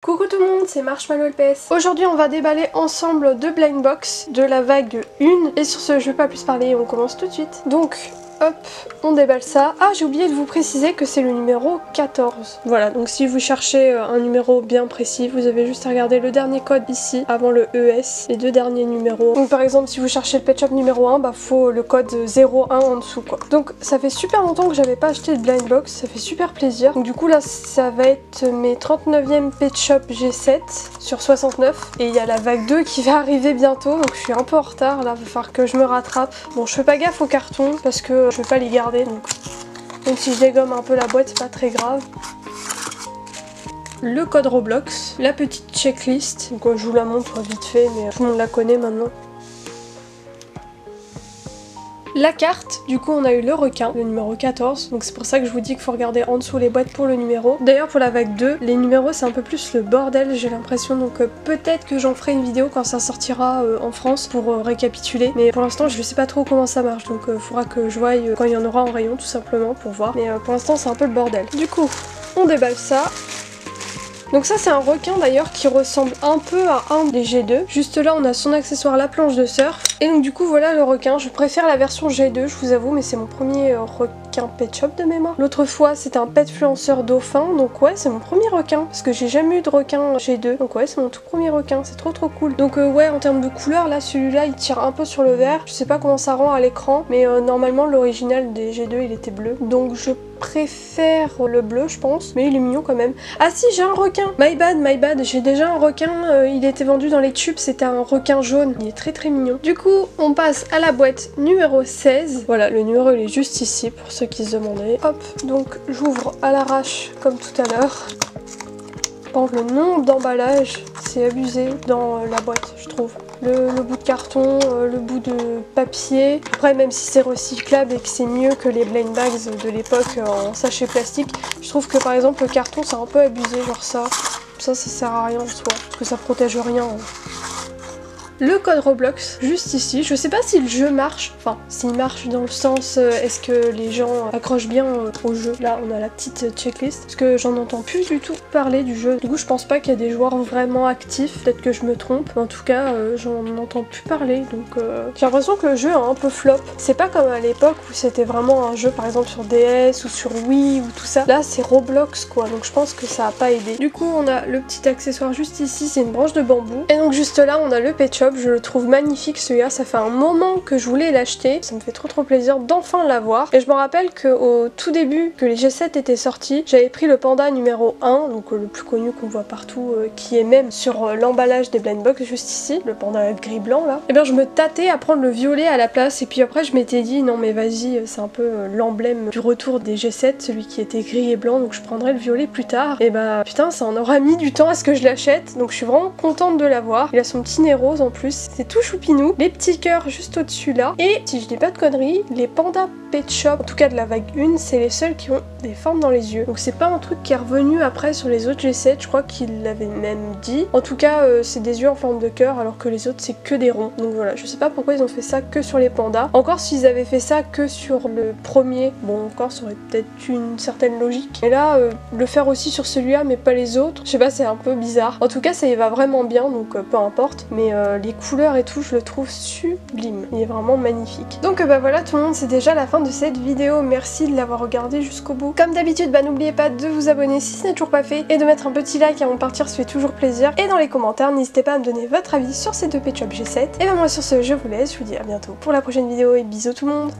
Coucou tout le monde, c'est Marshmallow LPS. Aujourd'hui on va déballer ensemble deux blind box de la vague 1. Et sur ce je vais pas plus parler, on commence tout de suite. Donc hop, on déballe ça. Ah, j'ai oublié de vous préciser que c'est le numéro 14. Voilà, donc si vous cherchez un numéro bien précis, vous avez juste à regarder le dernier code ici, avant le ES, les deux derniers numéros. Donc par exemple, si vous cherchez le Pet Shop numéro 1, bah faut le code 01 en dessous quoi. Donc ça fait super longtemps que j'avais pas acheté de blind box, ça fait super plaisir. Donc du coup là, ça va être mes 39e Pet Shop G7 sur 69. Et il y a la vague 2 qui va arriver bientôt, donc je suis un peu en retard là, va falloir que je me rattrape. Bon, je fais pas gaffe au carton parce que je vais pas les garder, donc même si je dégomme un peu la boîte, c'est pas très grave. Le code Roblox, la petite checklist, donc je vous la montre vite fait, mais tout le monde la connaît maintenant. La carte, du coup on a eu le requin, le numéro 14, donc c'est pour ça que je vous dis qu'il faut regarder en dessous les boîtes pour le numéro. D'ailleurs pour la vague 2, les numéros c'est un peu plus le bordel j'ai l'impression, donc peut-être que j'en ferai une vidéo quand ça sortira en France pour récapituler, mais pour l'instant je sais pas trop comment ça marche, donc faudra que je voie quand il y en aura en rayon tout simplement pour voir, mais pour l'instant c'est un peu le bordel. Du coup on déballe ça. Donc ça c'est un requin d'ailleurs qui ressemble un peu à un des G2. Juste là on a son accessoire, la planche de surf. Et donc du coup voilà le requin. Je préfère la version G2 je vous avoue, mais c'est mon premier requin Pet Shop de mémoire. L'autre fois c'était un petfluenceur dauphin, donc ouais c'est mon premier requin. Parce que j'ai jamais eu de requin G2, donc ouais c'est mon tout premier requin, c'est trop cool. Donc ouais en termes de couleur là celui-là il tire un peu sur le vert. Je sais pas comment ça rend à l'écran, mais normalement l'original des G2 il était bleu. Donc je préfère le bleu je pense, mais il est mignon quand même. Ah si j'ai un requin, my bad, j'ai déjà un requin, il était vendu dans les tubes, c'était un requin jaune, il est très mignon. Du coup on passe à la boîte numéro 16, voilà le numéro il est juste ici pour ceux qui se demandaient. Hop, donc j'ouvre à l'arrache comme tout à l'heure. Bon, le nombre d'emballages, c'est abusé dans la boîte je trouve. Le bout de carton, le bout de papier. Après même si c'est recyclable et que c'est mieux que les blind bags de l'époque en sachet plastique, je trouve que par exemple le carton c'est un peu abusé, genre ça sert à rien en soi, parce que ça protège rien. Le code Roblox, juste ici, je sais pas si le jeu marche, enfin s'il marche dans le sens est-ce que les gens accrochent bien au jeu. Là on a la petite checklist, parce que j'en entends plus du tout parler du jeu. Du coup je pense pas qu'il y a des joueurs vraiment actifs, peut-être que je me trompe, en tout cas j'en entends plus parler, donc j'ai l'impression que le jeu a un peu flop. C'est pas comme à l'époque où c'était vraiment un jeu par exemple sur DS ou sur Wii ou tout ça. Là c'est Roblox quoi, donc je pense que ça a pas aidé. Du coup on a le petit accessoire juste ici, c'est une branche de bambou. Et donc juste là on a le Pet Shop. Je le trouve magnifique celui-là, ça fait un moment que je voulais l'acheter, ça me fait trop plaisir d'enfin l'avoir. Et je me rappelle qu'au tout début que les G7 étaient sortis, j'avais pris le panda numéro 1, donc le plus connu qu'on voit partout, qui est même sur l'emballage des blind box juste ici, le panda gris-blanc là. Et bien je me tâtais à prendre le violet à la place, et puis après je m'étais dit non mais vas-y, c'est un peu l'emblème du retour des G7, celui qui était gris et blanc, donc je prendrai le violet plus tard. Et bah putain ça en aura mis du temps à ce que je l'achète, donc je suis vraiment contente de l'avoir. Il a son petit nez rose en plus, c'est tout choupinou, les petits cœurs juste au-dessus là, et si je dis pas de conneries, les pandas Pet Shop, en tout cas de la vague 1, c'est les seuls qui ont des formes dans les yeux. Donc c'est pas un truc qui est revenu après sur les autres G7, je crois qu'ils l'avaient même dit. En tout cas c'est des yeux en forme de cœur alors que les autres c'est que des ronds. Donc voilà, je sais pas pourquoi ils ont fait ça que sur les pandas. Encore s'ils avaient fait ça que sur le premier, bon encore ça aurait peut-être une certaine logique. Et là le faire aussi sur celui-là mais pas les autres, je sais pas, c'est un peu bizarre. En tout cas ça y va vraiment bien, donc peu importe, mais les couleurs et tout je le trouve sublime, il est vraiment magnifique. Donc bah voilà tout le monde, c'est déjà la fin de cette vidéo, merci de l'avoir regardé jusqu'au bout. Comme d'habitude bah n'oubliez pas de vous abonner si ce n'est toujours pas fait, et de mettre un petit like avant de partir, ça fait toujours plaisir. Et dans les commentaires n'hésitez pas à me donner votre avis sur ces deux Pet Shop G7. Et bah moi sur ce je vous laisse, je vous dis à bientôt pour la prochaine vidéo et bisous tout le monde.